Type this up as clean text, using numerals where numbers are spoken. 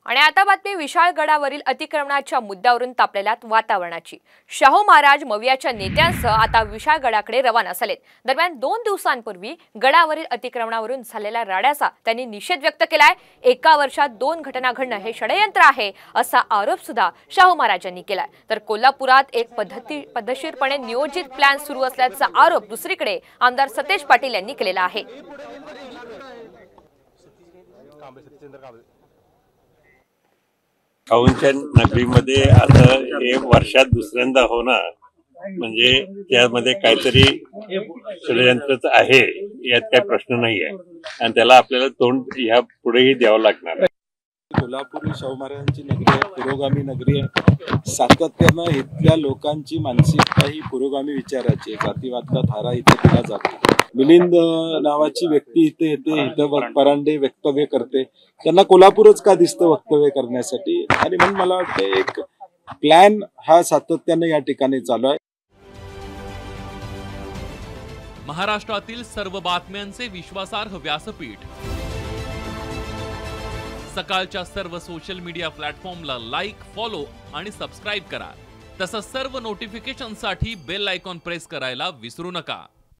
आणि आता बातमी विशाळगडावरील अतिक्रमणाच्या मुद्द्यावरून तापलेल्या वातावरणाची। शाहू महाराज मवियाच्या नेत्यांसह आता विशाळगडाकडे रवाना झालेत। दरम्यान 2 दिवसांपूर्वी गडावरील अतिक्रमणावरून झालेल्या राड्याचा त्यांनी निषेध व्यक्त केलाय। एका वर्षात 2 घटना घडणं हे षडयंत्र आहे असा आरोप सुद्धा शाहू महाराजांनी केलाय। तर कोल्हापुरात एक पद्धतशीरपणे नियोजित प्लॅन सुरू असल्याचा आरोप दुसरीकडे आमदार सतेज पाटील यांनी केलेला आहे। शाहूंच्या नगरीमध्ये आता हे वर्षात दुसऱ्यांदा होणार म्हणजे त्यामध्ये काहीतरी षडयंत्र आहे यात काही प्रश्न नाही आहे आणि त्याला आपल्याला तोंड ह्या पुढेही द्यावं लागणार आहे। कोल्हापूर ही शाहू महाराजांची नगरी आहे, पुरोगामी नगरी आहे। सातत्यानं इथल्या लोकांची मानसिकता ही पुरोगामी विचाराची आहे। जातीवादला थारा इथे दिला जातो। मिलिंद नावाची व्यक्ती इथे येते, इथं परांडे वक्तव्य करते, त्यांना कोल्हापूरच का दिसतं वक्तव्य करण्यासाठी। आणि म्हणून मला वाटतं एक प्लॅन हा सातत्यानं या ठिकाणी चालू आहे। महाराष्ट्रातील सर्व बातम्यांचे विश्वासार्ह व्यासपीठ सकाळच्या सर्व सोशल मीडिया प्लॅटफॉर्मला लाईक, फॉलो आणि सबस्क्राईब करा। तसंच सर्व नोटिफिकेशनसाठी बेल आयकॉन प्रेस करायला विसरू नका।